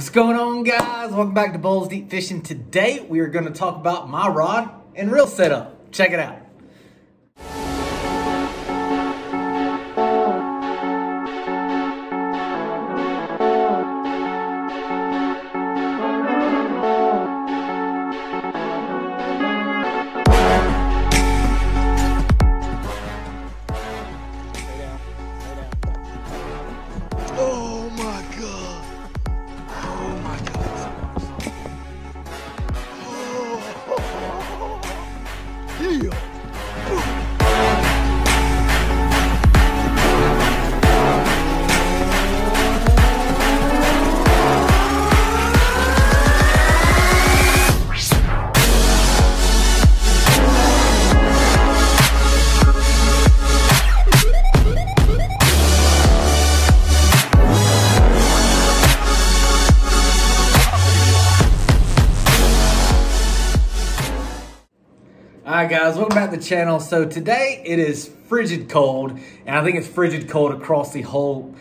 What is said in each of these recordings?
What's going on, guys? Welcome back to Bowls Deep Fishing. Today we are going to talk about my rod and reel setup. Check it out. Oh my God. Oh my God. Oh. Yeah. Alright guys, welcome back to the channel. So today it is frigid cold, and I think it's frigid cold across the whole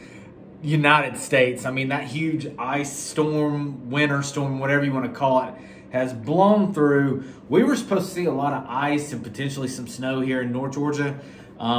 United States. I mean, that huge ice storm, winter storm, whatever you want to call it, has blown through. We were supposed to see a lot of ice and potentially some snow here in North Georgia.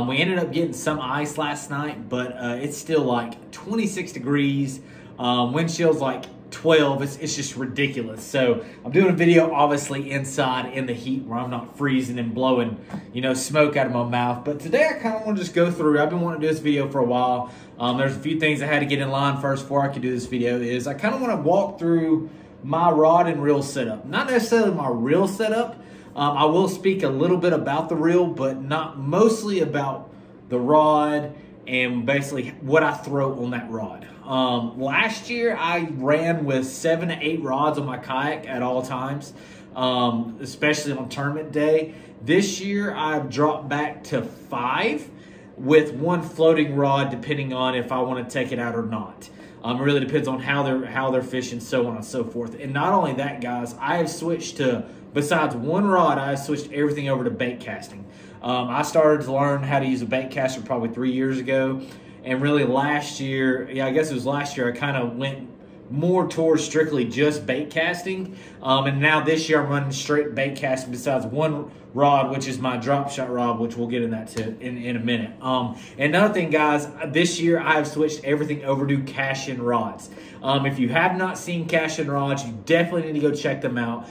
We ended up getting some ice last night, but it's still like 26 degrees. Wind chill's like 12. It's just ridiculous. So I'm doing a video obviously inside in the heat where I'm not freezing and blowing, you know, smoke out of my mouth. But today I kind of want to just go through. I've been wanting to do this video for a while. There's a few things I had to get in line first before I could do this video. I kind of want to walk through my rod and reel setup. Not necessarily my reel setup. I will speak a little bit about the reel, but not mostly about the rod and basically what I throw on that rod. Last year I ran with 7 to 8 rods on my kayak at all times, especially on tournament day. This year I've dropped back to 5 with 1 floating rod, depending on if I want to take it out or not. It really depends on how they're fishing, so on and so forth. And not only that, guys, I have switched to, besides 1 rod, I have switched everything over to bait casting. I started to learn how to use a bait caster probably 3 years ago. And really last year, I guess it was last year, I kind of went more towards strictly just bait casting. And now this year I'm running straight bait casting besides 1 rod, which is my Dropshot rod, which we'll get in that in a minute. And another thing, guys, this year I have switched everything over to Cashion Rods. If you have not seen Cashion Rods, you definitely need to go check them out.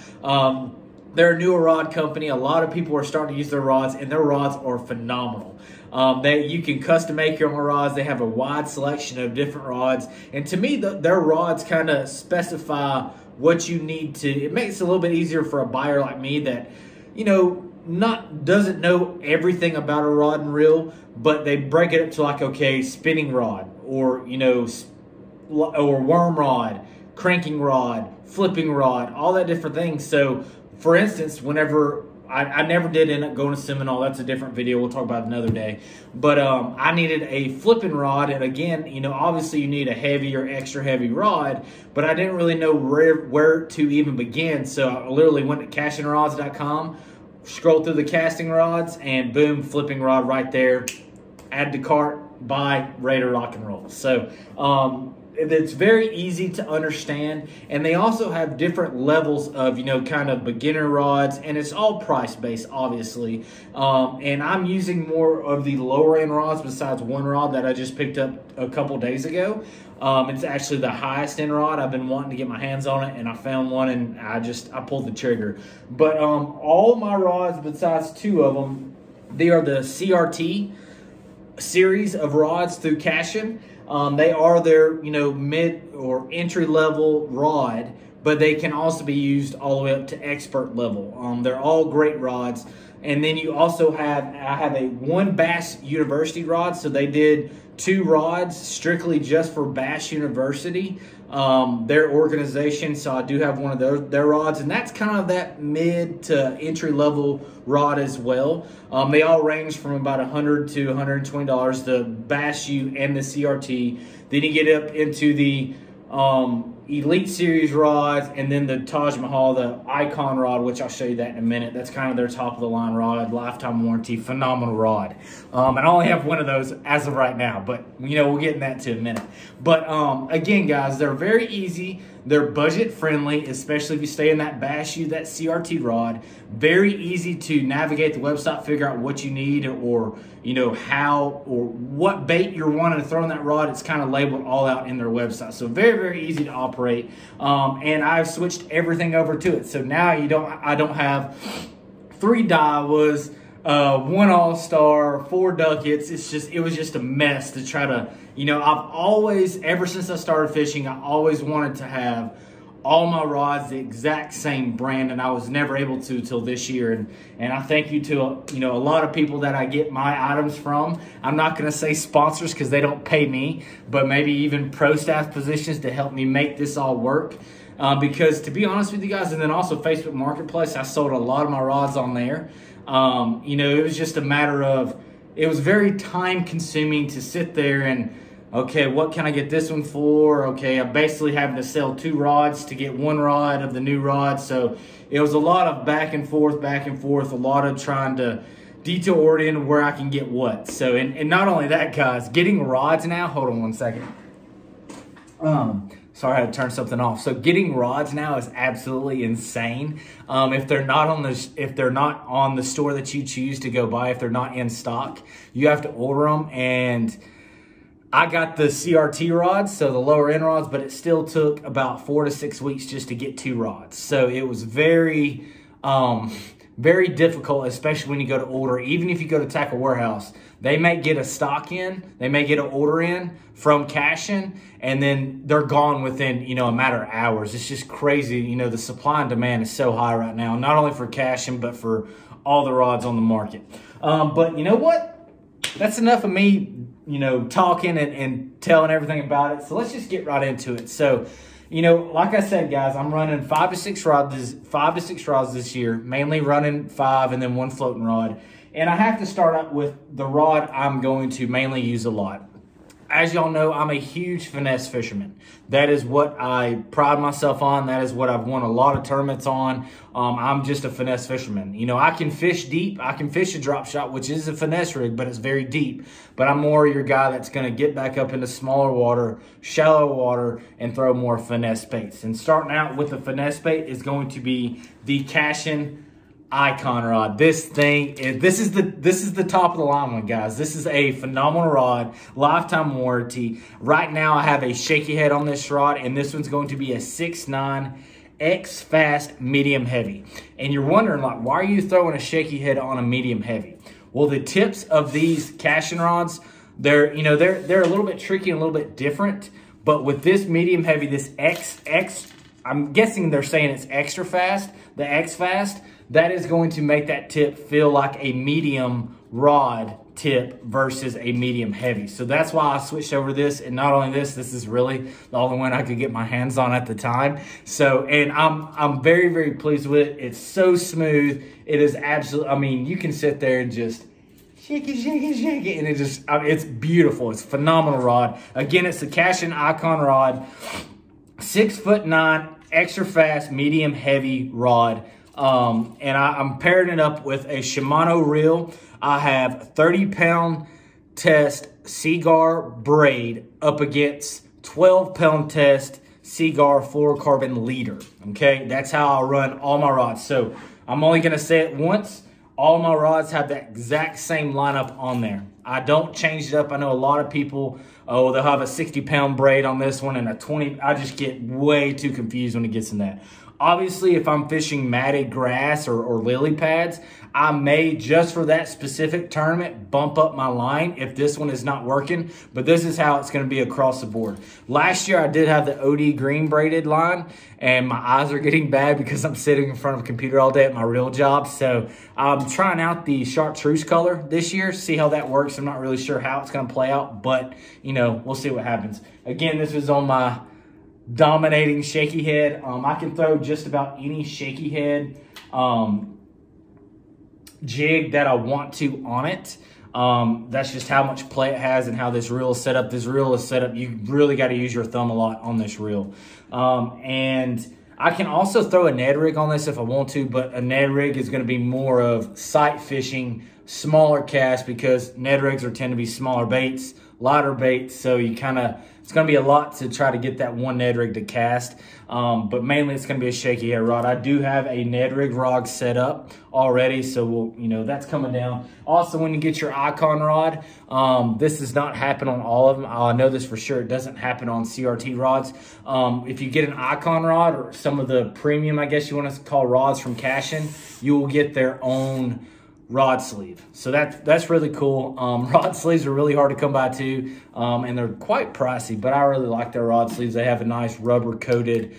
They're a newer rod company. A lot of people are starting to use their rods, and their rods are phenomenal. You can custom make your own rods. They have a wide selection of different rods. And to me, their rods kind of specify what you need to. It makes it a little bit easier for a buyer like me that, you know, doesn't know everything about a rod and reel, but they break it up to like, okay, spinning rod, or, you know, or worm rod, cranking rod, flipping rod, all that different things. So for instance, whenever I never did end up going to Seminole, that's a different video, we'll talk about it another day. But I needed a flipping rod, and again, you know, obviously you need a heavy or extra heavy rod, but I didn't really know where to even begin. So I literally went to CashionRods.com, scrolled through the casting rods, and boom, flipping rod right there. Add to cart, buy, ready to rock and roll. So it's very easy to understand, and they also have different levels of, you know, kind of beginner rods, and it's all price based, obviously. And I'm using more of the lower end rods besides 1 rod that I just picked up a couple days ago. It's actually the highest end rod. I've been wanting to get my hands on it, and I found one, and I pulled the trigger. But all my rods besides 2 of them, they are the CRT series of rods through Cashion. They are their, you know, mid or entry level rod, but they can also be used all the way up to expert level. They're all great rods. And then you also I have a 1 Bass University rod. So they did 2 rods strictly just for Bass University, their organization. So I do have one of their rods, and that's kind of that mid to entry level rod as well. They all range from about $100 to $120, the Bass U and the CRT. Then you get up into the Elite Series rods, and then the Taj Mahal, the Icon rod, which I'll show you that in a minute. That's kind of their top of the line rod, lifetime warranty, phenomenal rod. And I only have one of those as of right now, but you know, we'll get in that to a minute. But again, guys, they're very easy. They're budget friendly, especially if you stay in that bass U, that CRT rod. Very easy to navigate the website, figure out what you need, or you know, how or what bait you're wanting to throw in that rod. It's kind of labeled all out in their website. So very, very easy to operate. And I've switched everything over to it. So now I don't have 3 Daiwas, 1 All-Star, 4 Duckets. It was just a mess to try to, you know, I've always, ever since I started fishing, I always wanted to have all my rods the exact same brand, and I was never able to till this year. And I thank you to, you know, a lot of people that I get my items from. I'm not going to say sponsors because they don't pay me, but maybe even pro staff positions to help me make this all work. Because to be honest with you guys, and then also Facebook Marketplace, I sold a lot of my rods on there. You know, it was just a matter of, it was very time consuming to sit there and, okay, what can I get this one for? Okay, I'm basically having to sell 2 rods to get 1 rod of the new rod. So it was a lot of back and forth, a lot of trying to detail orient where I can get what. So, and not only that, guys, getting rods now, hold on one second. Sorry, I had to turn something off. So getting rods now is absolutely insane. If they're not on the store that you choose to go buy, if they're not in stock, you have to order them. And I got the CRT rods, so the lower end rods, but it still took about 4 to 6 weeks just to get 2 rods. So it was very, very difficult, especially when you go to order. Even if you go to Tackle Warehouse, they may get a stock in, they may get an order in from Cashion, and then they're gone within, you know, a matter of hours. It's just crazy. You know, the supply and demand is so high right now, not only for Cashion, but for all the rods on the market. But you know what? That's enough of me, you know, talking and telling everything about it. So let's just get right into it. So, you know, like I said, guys, I'm running 5 to 6 rods this year, mainly running 5 and then 1 floating rod. And I have to start out with the rod I'm going to mainly use a lot. As y'all know, I'm a huge finesse fisherman. That is what I pride myself on. That is what I've won a lot of tournaments on. I'm just a finesse fisherman. You know, I can fish deep. I can fish a drop shot, which is a finesse rig, but it's very deep. But I'm more your guy that's going to get back up into smaller water, shallow water, and throw more finesse baits. And starting out with the finesse bait is going to be the Cashion Icon rod. This is the top of the line one, guys. This is a phenomenal rod, lifetime warranty. Right now I have a shaky head on this rod, and this one's going to be a 6'9" X Fast medium heavy. And you're wondering, like, why are you throwing a shaky head on a medium heavy? Well, the tips of these Cashion rods, they're a little bit tricky and a little bit different. But with this medium heavy, this X, I'm guessing they're saying it's extra fast, the X Fast, that is going to make that tip feel like a medium rod tip versus a medium heavy. So that's why I switched over this. And not only this is really the only one I could get my hands on at the time. So, and I'm very, very pleased with it. It's so smooth. It is absolutely, I mean, you can sit there and just shake it, shake it, shake it. And it just, it's beautiful. It's a phenomenal rod. Again, it's the Cashion Icon rod, 6'9", extra fast, medium heavy rod. And I'm pairing it up with a Shimano reel. I have 30-pound test Seaguar braid up against 12-pound test Seaguar fluorocarbon leader. Okay, that's how I run all my rods. So I'm only going to say it once. All my rods have that exact same lineup on there. I don't change it up. I know a lot of people, oh, they'll have a 60-pound braid on this one and a 20. I just get way too confused when it gets in that. Obviously, if I'm fishing matted grass or lily pads, I may, just for that specific tournament, bump up my line if this one is not working. But this is how it's going to be across the board. Last year, I did have the OD green braided line, and my eyes are getting bad because I'm sitting in front of a computer all day at my real job. So I'm trying out the chartreuse color this year, see how that works. I'm not really sure how it's going to play out, but, you know, we'll see what happens. Again, this is on my dominating shaky head. I can throw just about any shaky head jig that I want to on it. That's just how much play it has and how this reel is set up. This reel is set up, you really got to use your thumb a lot on this reel. And I can also throw a Neti Rig on this if I want to, but a Neti Rig is going to be more of sight fishing, smaller casts, because Neti Rigs tend to be smaller baits, lighter baits, so you kind of It's going to be a lot to try to get that one Neti Rig to cast, but mainly it's going to be a shaky head rod. I do have a Neti Rig rod set up already, so we'll, you know, that's coming down. Also, when you get your Icon rod, this does not happen on all of them. I know this for sure. It doesn't happen on CRT rods. If you get an Icon rod or some of the premium, I guess you want to call rods from Cashion, you will get their own rod sleeve. So that's really cool. Rod sleeves are really hard to come by too, and they're quite pricey, but I really like their rod sleeves. They have a nice rubber coated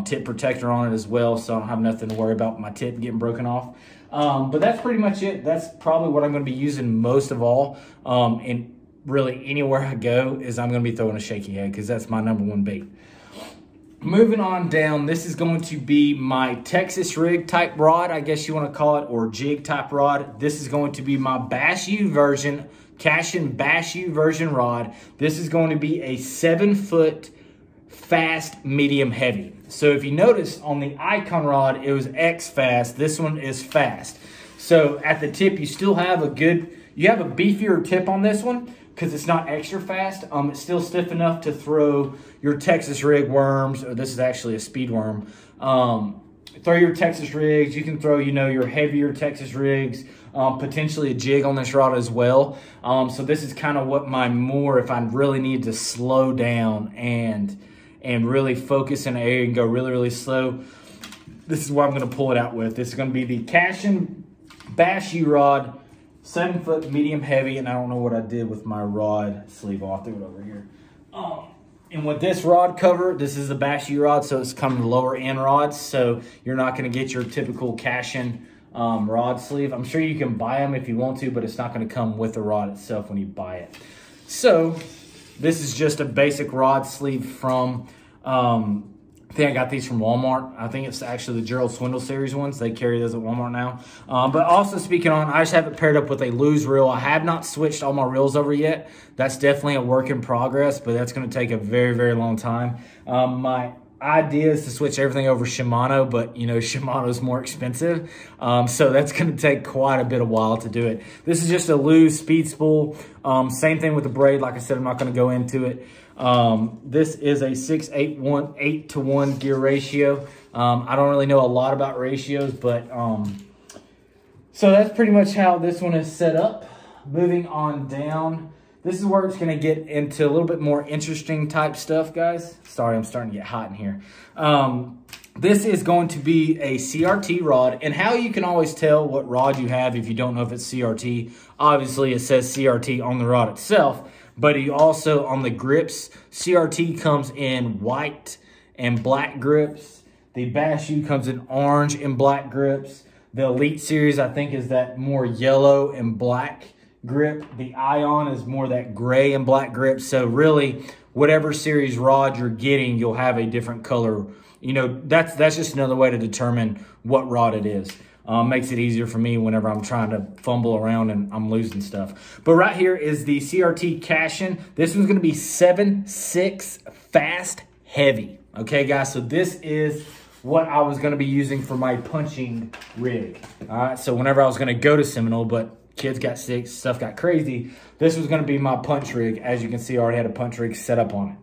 tip protector on it as well, so I don't have nothing to worry about my tip getting broken off. But that's pretty much it. That's probably what I'm going to be using most of all. And really anywhere I go is I'm going to be throwing a shaky head, because that's my #1 bait. Moving on down, this is going to be my Texas rig type rod, I guess you want to call it, or jig type rod. This is going to be my Bass U version, Cashion Bass U version rod. This is going to be a 7-foot fast medium heavy. So if you notice on the Icon rod, it was X fast. This one is fast. So at the tip, you still have a beefier tip on this one, because it's not extra fast. It's still stiff enough to throw your Texas rig worms, or this is actually a speed worm. Throw your Texas rigs. You can throw, you know, your heavier Texas rigs, potentially a jig on this rod as well. So this is kind of what my if I really need to slow down and really focus in an area and go really, really slow, this is what I'm going to pull it out with. This is going to be the Cashion Bass U rod, 7-foot medium heavy, and I don't know what I did with my rod sleeve. I'll throw it over here. And with this rod cover, this is a Bass U rod, so it's kind of the lower end rods, so you're not going to get your typical Cashion rod sleeve. I'm sure you can buy them if you want to, but it's not going to come with the rod itself when you buy it. So this is just a basic rod sleeve from I think I got these from Walmart. I think it's actually the Gerald Swindle series ones. They carry those at Walmart now. But also speaking on, I just have it paired up with a loose reel. I have not switched all my reels over yet. That's definitely a work in progress, but that's going to take a very, very long time. My idea is to switch everything over Shimano, but you know, Shimano is more expensive. So that's going to take quite a bit of while to do it. This is just a loose speed spool. Same thing with the braid. Like I said, I'm not going to go into it. This is a 8-to-1 gear ratio. I don't really know a lot about ratios, but so that's pretty much how this one is set up. Moving on down, this is where it's going to get into a little bit more interesting type stuff, guys. Sorry, I'm starting to get hot in here. This is going to be a CRT rod, and how you can always tell what rod you have if you don't know if it's CRT. Obviously, it says CRT on the rod itself, but you also on the grips. CRT comes in white and black grips. The Bass U comes in orange and black grips. The Elite series, I think, is that more yellow and black grip. The Ion is more that gray and black grip. So really, whatever series rod you're getting, you'll have a different color. You know, that's just another way to determine what rod it is. Makes it easier for me whenever I'm trying to fumble around and I'm losing stuff. But right here is the CRT Cashion. This one's going to be 7.6 fast heavy. Okay, guys, so this is what I was going to be using for my punching rig. All right, so whenever I was going to go to Seminole, but kids got sick, stuff got crazy, this was going to be my punch rig. As you can see, I already had a punch rig set up on it.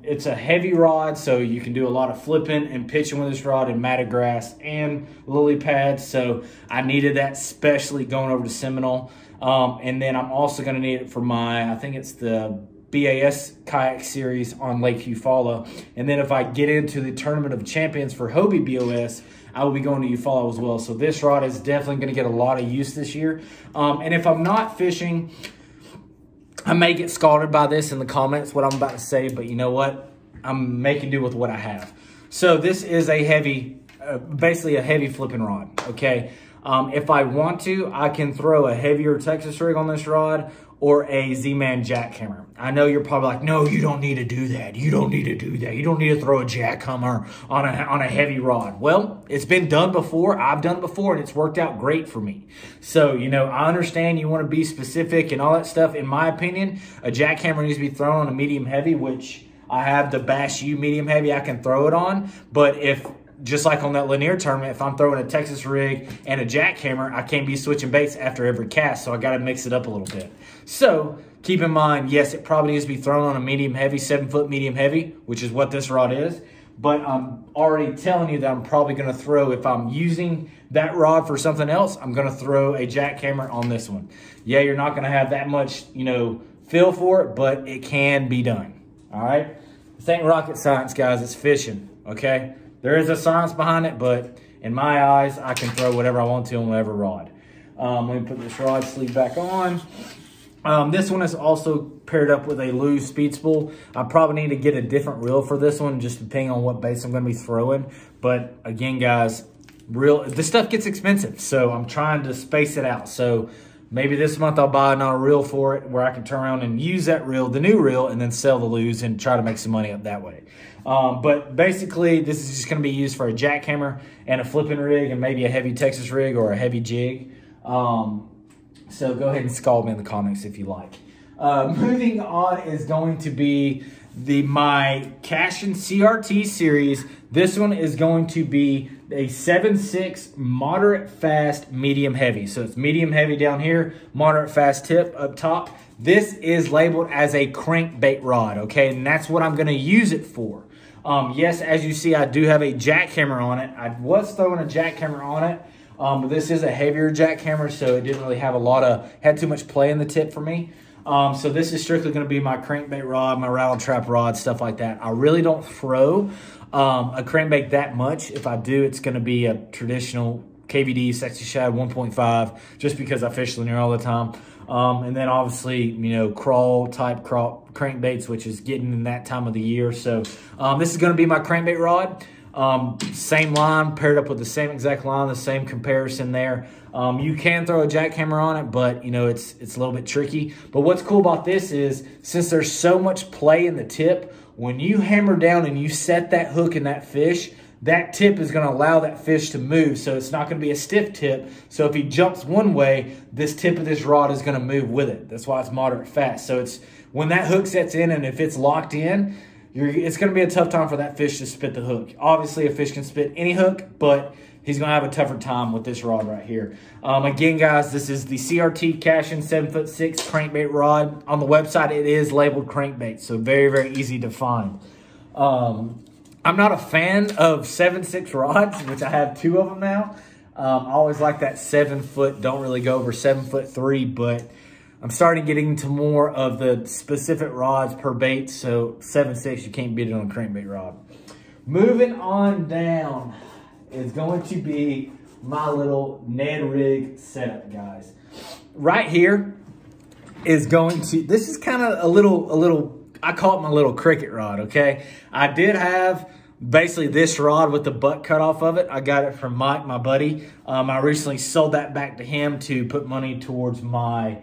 It's a heavy rod, so you can do a lot of flipping and pitching with this rod in matted grass and lily pads. So I needed that, especially going over to Seminole. And then I'm also going to need it for my, I think it's the BAS Kayak series on Lake Eufaula. And then if I get into the Tournament of Champions for Hobie BOS, I will be going to Eufaula as well. So this rod is definitely going to get a lot of use this year. And if I'm not fishing, I may get scalded by this in the comments, what I'm about to say, but you know what? I'm making do with what I have. So this is a heavy, basically a heavy flipping rod, okay? If I want to, I can throw a heavier Texas rig on this rod or a Z-Man jackhammer. I know you're probably like, no, you don't need to do that. You don't need to do that. You don't need to throw a jackhammer on a heavy rod. Well, it's been done before. I've done it before, and it's worked out great for me. So, you know, I understand you want to be specific and all that stuff. In my opinion, a jackhammer needs to be thrown on a medium heavy, which I have the Bass U medium heavy I can throw it on. But if, just like on that Lanier tournament, if I'm throwing a Texas rig and a jackhammer, I can't be switching baits after every cast, so I got to mix it up a little bit. So keep in mind, yes, it probably needs to be thrown on a medium heavy, 7-foot medium heavy, which is what this rod is. But I'm already telling you that I'm probably going to throw, if I'm using that rod for something else, I'm going to throw a jackhammer on this one. Yeah, you're not going to have that much, you know, feel for it, but it can be done. All right. This ain't rocket science, guys. It's fishing. Okay. There is a science behind it, but in my eyes, I can throw whatever I want to on whatever rod. Let me put this rod sleeve back on. This one is also paired up with a loose speed spool. I probably need to get a different reel for this one, just depending on what baits I'm going to be throwing. But again, guys, this stuff gets expensive, so I'm trying to space it out. So maybe this month I'll buy another reel for it where I can turn around and use that reel, the new reel, and then sell the loose and try to make some money up that way. But basically, this is just going to be used for a jackhammer and a flipping rig and maybe a heavy Texas rig or a heavy jig. So go ahead and scald me in the comments if you like. Moving on is going to be my Cashion CRT series. This one is going to be a 7.6 moderate fast medium heavy. So it's medium heavy down here, moderate fast tip up top. This is labeled as a crankbait rod, okay? And that's what I'm going to use it for. Yes, as you see, I do have a jackhammer on it. I was throwing a jackhammer on it. But this is a heavier jackhammer, so it didn't really have had too much play in the tip for me. So this is strictly going to be my crankbait rod, my rattle trap rod, stuff like that. I really don't throw a crankbait that much. If I do, it's going to be a traditional KVD Sexy Shad 1.5, just because I fish linear all the time. And then obviously, you know, crawl crankbaits, which is getting in that time of the year. So this is going to be my crankbait rod. Same line, paired up with the same exact line, the same comparison there. You can throw a jackhammer on it, but you know, it's a little bit tricky. But what's cool about this is, since there's so much play in the tip, when you hammer down and you set that hook in that fish, that tip is going to allow that fish to move. So it's not going to be a stiff tip. So if he jumps one way, this tip of this rod is going to move with it. That's why it's moderate fast. So it's when that hook sets in, and if it's locked in, it's going to be a tough time for that fish to spit the hook. Obviously, a fish can spit any hook, but he's going to have a tougher time with this rod right here. Again, guys, this is the CRT Cashion 7.6 crankbait rod. On the website, it is labeled crankbait, so very, very easy to find. I'm not a fan of 7.6 rods, which I have 2 of them now. I always like that 7-foot, don't really go over 7'3", but I'm starting getting into more of the specific rods per bait, so 7.6, you can't beat it on a crankbait rod. Moving on down is going to be my little Neti Rig setup, guys. Right here is going to, this is kind of a little, I call it my little cricket rod, okay? I did have basically this rod with the butt cut off of it. I got it from Mike, my buddy. I recently sold that back to him to put money towards my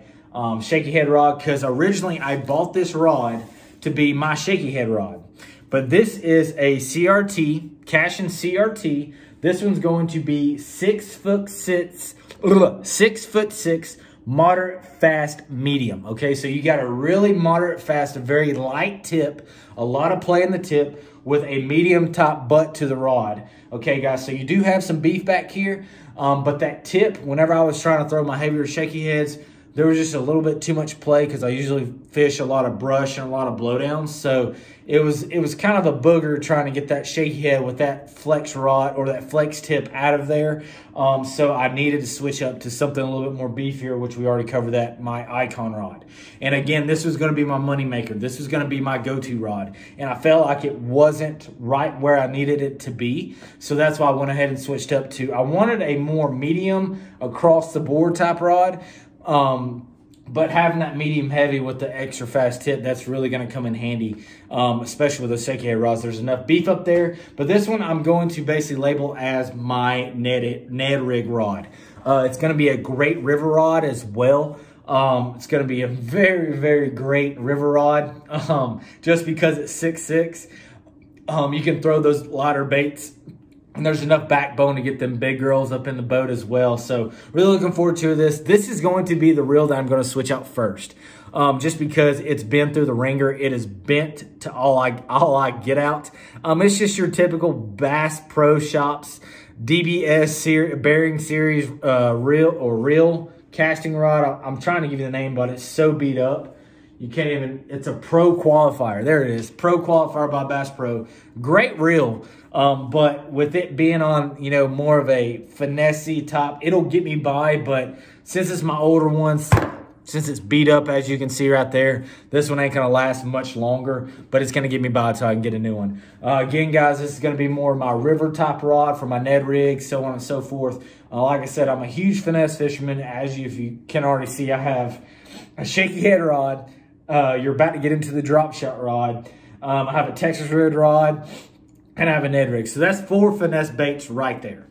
shaky head rod, because originally I bought this rod to be my shaky head rod. But this is a CRT, Cashion CRT. This one's going to be 6'6", moderate fast medium. Okay, so you got a really moderate fast, a very light tip, a lot of play in the tip with a medium top butt to the rod. Okay, guys, so you do have some beef back here, but that tip, whenever I was trying to throw my heavier shaky heads, there was just a little bit too much play, because I usually fish a lot of brush and a lot of blowdowns. So it was kind of a booger trying to get that shaky head with that flex rod or that flex tip out of there. So I needed to switch up to something a little bit more beefier, which we already covered that, my Icon rod. And again, this was going to be my money maker. This was going to be my go-to rod. And I felt like it wasn't right where I needed it to be. So that's why I went ahead and switched up to, I wanted a more medium across the board type rod. But having that medium heavy with the extra fast tip, that's really going to come in handy, especially with those shaky head rods. There's enough beef up there. But this one I'm going to basically label as my Neti Rig rod. It's going to be a great river rod as well. It's going to be a very, very great river rod, just because it's 6'6". You can throw those lighter baits, and there's enough backbone to get them big girls up in the boat as well. So really looking forward to this. This is going to be the reel that I'm going to switch out first, just because it's been through the ringer. It is bent to all I get out. It's just your typical Bass Pro Shops DBS bearing series reel casting rod. I'm trying to give you the name, but it's so beat up. You can't even, it's a Pro Qualifier. There it is, Pro Qualifier by Bass Pro. Great reel, but with it being on, you know, more of a finesse-y top, it'll get me by, but since it's my older ones, since it's beat up, as you can see right there, this one ain't gonna last much longer, but it's gonna get me by until I can get a new one. Again, guys, this is gonna be more of my river type rod for my Neti Rig, so on and so forth. Like I said, I'm a huge finesse fisherman. As if you can already see, I have a shaky head rod. You're about to get into the Dropshot rod. I have a Texas red rod, and I have a Neti Rig. So that's 4 finesse baits right there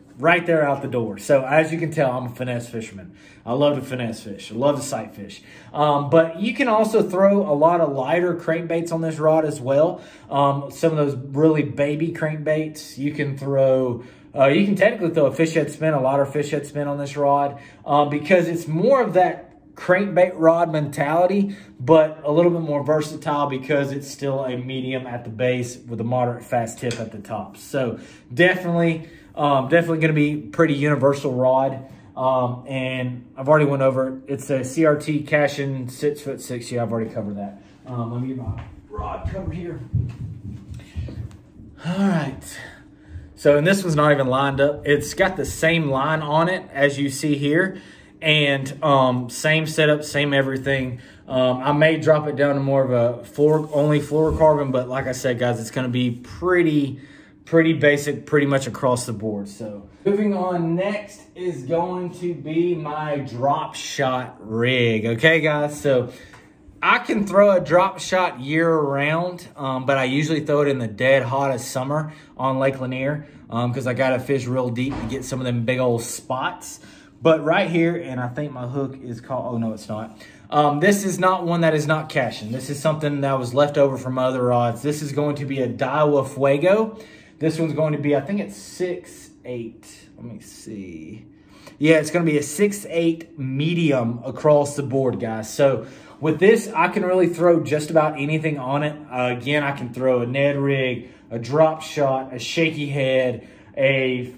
out the door. So as you can tell, I'm a finesse fisherman. I love to finesse fish. I love to sight fish. But you can also throw a lot of lighter crankbaits on this rod as well. Some of those really baby crankbaits. You can throw, you can technically throw a fish head spin, a lighter fish head spin on this rod, because it's more of that crankbait rod mentality, but a little bit more versatile because it's still a medium at the base with a moderate fast tip at the top. So definitely going to be pretty universal rod. And I've already went over it. It's a CRT Cashion 6'6". Yeah, I've already covered that. Let me get my rod cover here. All right. So, and this one's not even lined up. It's got the same line on it as you see here. And same setup, same everything. I may drop it down to more of a only fluorocarbon, but like I said, guys, it's going to be pretty basic, pretty much across the board. So moving on, next is going to be my Dropshot Rig. Okay, guys, so I can throw a drop shot year round, but I usually throw it in the dead hottest summer on Lake Lanier because I got to fish real deep to get some of them big old spots. But right here, and I think my hook is called, oh no, it's not. This is not one that is not Cashion. This is something that was left over from other rods. This is going to be a Daiwa Fuego. This one's going to be, I think it's 6'8". Let me see. Yeah, it's going to be a 6'8" medium across the board, guys. So with this, I can really throw just about anything on it. Again, I can throw a Neti Rig, a drop shot, a shaky head, a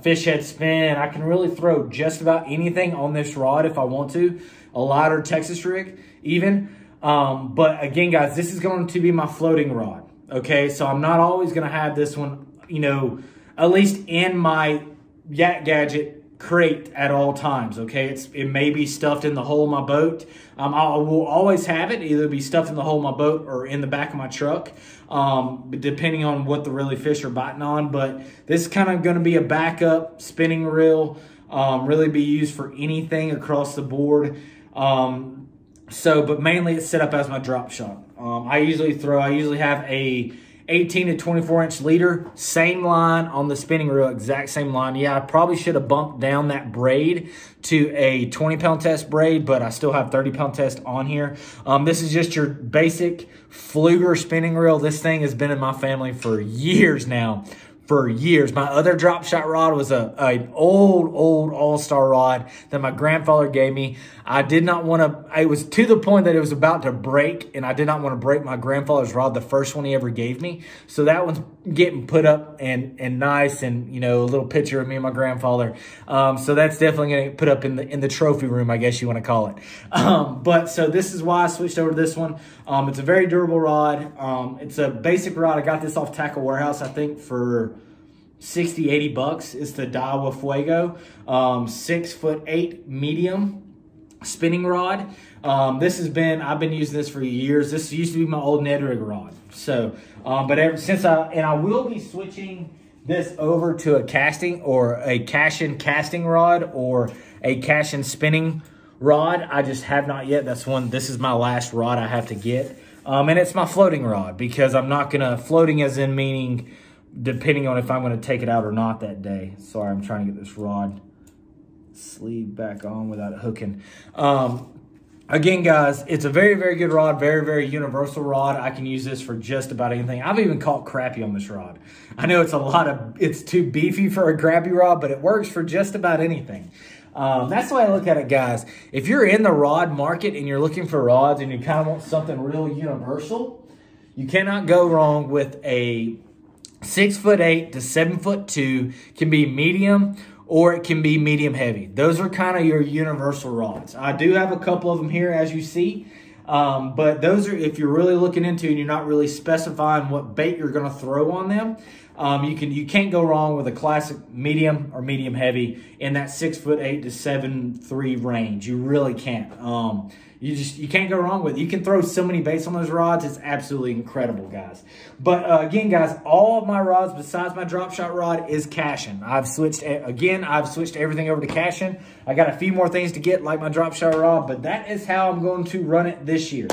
fish head spin. I can really throw just about anything on this rod if I want to. A lighter Texas rig even. But again, guys, this is going to be my floating rod. Okay, so I'm not always going to have this one, you know, at least in my Yak Gadget crate at all times. Okay, it may be stuffed in the hull of my boat. I will always have it either be stuffed in the hull of my boat or in the back of my truck, depending on what the really fish are biting on. But this is kind of going to be a backup spinning reel, really be used for anything across the board. But mainly it's set up as my drop shot. I usually have a 18 to 24 inch leader, same line on the spinning reel, exact same line. Yeah, I probably should have bumped down that braid to a 20-pound test braid, but I still have 30-pound test on here. This is just your basic Fluger spinning reel. This thing has been in my family for years now. For years. My other drop shot rod was an old all-star rod that my grandfather gave me. I did not want to, it was to the point that it was about to break, and I did not want to break my grandfather's rod, the first one he ever gave me. So that one's getting put up and nice, and, you know, a little picture of me and my grandfather. So that's definitely going to get put up in the trophy room, I guess you want to call it. But so this is why I switched over to this one. It's a very durable rod. It's a basic rod. I got this off Tackle Warehouse, I think, for 60, 80 bucks. It's the Daiwa Fuego, 6'8" medium spinning rod. I've been using this for years. This used to be my old Neti Rig rod. So, but ever since I will be switching this over to a casting or a Cashion casting rod or a Cashion spinning rod. I just have not yet. This is my last rod I have to get. And it's my floating rod because I'm not gonna, floating as in meaning depending on if I'm going to take it out or not that day. Sorry, I'm trying to get this rod sleeve back on without it hooking. Again, guys, it's a very, very good rod, very, very universal rod. I can use this for just about anything. I've even caught crappie on this rod. I know it's too beefy for a crappie rod, but it works for just about anything. That's the way I look at it, guys. If you're in the rod market and you're looking for rods and you kind of want something real universal, you cannot go wrong with a 6'8" to 7'2", can be medium or it can be medium heavy. Those are kind of your universal rods. I do have a couple of them here, as you see. But those are, if you're really looking into and you're not really specifying what bait you're going to throw on them, you can't go wrong with a classic medium or medium heavy in that 6'8" to 7'3" range. You really can't. You can't go wrong with it. You can throw so many baits on those rods. It's absolutely incredible, guys. But again, guys, all of my rods besides my drop shot rod is Cashion. I've switched everything over to Cashion. I got a few more things to get, like my drop shot rod, but that is how I'm going to run it this year.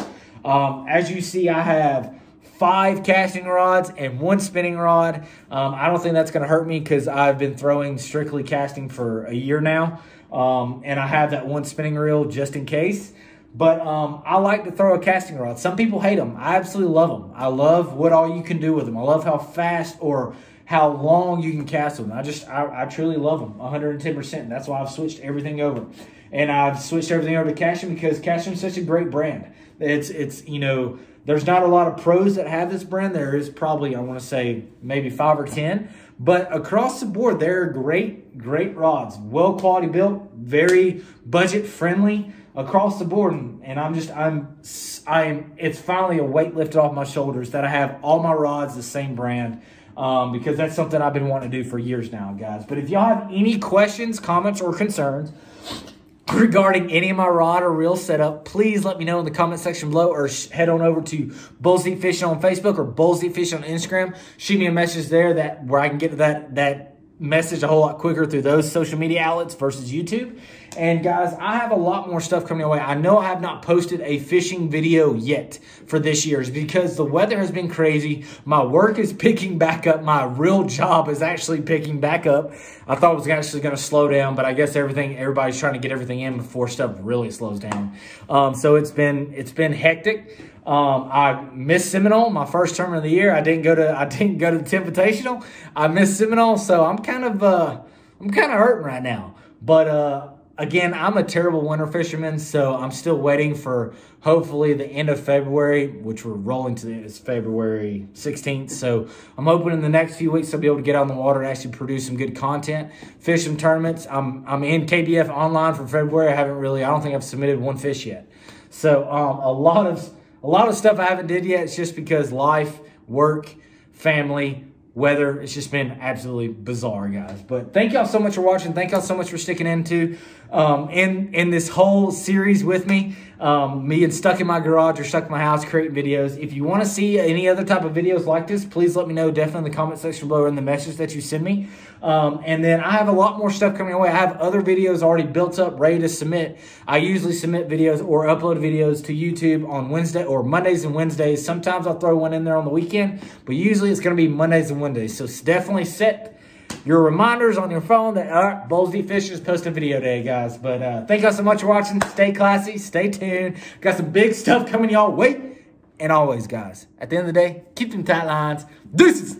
As you see, I have 5 casting rods and 1 spinning rod. I don't think that's going to hurt me because I've been throwing strictly casting for a year now. And I have that 1 spinning reel just in case. But I like to throw a casting rod. Some people hate them. I absolutely love them. I love what all you can do with them. I love how fast or how long you can cast them. I truly love them 110%. That's why I've switched everything over. And I've switched everything over to Cashion because Cashion is such a great brand. It's you know, there's not a lot of pros that have this brand. There is probably, I want to say, maybe 5 or 10. But across the board, they're great rods. Well quality built, very budget friendly across the board. And it's finally a weight lifted off my shoulders that I have all my rods the same brand. Because that's something I've been wanting to do for years now, guys. But if y'all have any questions, comments, or concerns regarding any of my rod or reel setup, please let me know in the comment section below, or head on over to Bulls Eat Fishing on Facebook or Bulls Eat Fishing on Instagram. Shoot me a message there where I can get to that message a whole lot quicker through those social media outlets versus YouTube. And guys, I have a lot more stuff coming away. I know I have not posted a fishing video yet for this year because the weather has been crazy. My work is picking back up. My real job is actually picking back up. I thought it was actually going to slow down, but I guess everybody's trying to get everything in before stuff really slows down. So it's been hectic. I missed Seminole, my first tournament of the year. I didn't go to the Invitational. I missed Seminole, so I'm kind of hurting right now. But again, I'm a terrible winter fisherman, so I'm still waiting for hopefully the end of February, which we're rolling to is February 16th. So I'm hoping in the next few weeks I'll be able to get out on the water and actually produce some good content, fish some tournaments. I'm in KBF online for February. I don't think I've submitted 1 fish yet. So a lot of stuff I haven't did yet. It's just because life, work, family, weather, it's just been absolutely bizarre, guys. But thank y'all so much for watching. Thank y'all so much for sticking into in this whole series with me. Me and stuck in my garage or stuck in my house creating videos. If you want to see any other type of videos like this, please let me know definitely in the comment section below or in the message that you send me. And then I have a lot more stuff coming away. I have other videos already built up, ready to submit. I usually submit videos or upload videos to YouTube on Wednesday or Mondays and Wednesdays. Sometimes I'll throw one in there on the weekend, but usually it's going to be Mondays and Wednesdays. So definitely set your reminders on your phone that, all right, Bulls Eat Fishing is posting video day, guys. But thank y'all so much for watching. Stay classy. Stay tuned. Got some big stuff coming y'all. Wait. And always, guys, at the end of the day, keep them tight lines. Deuces.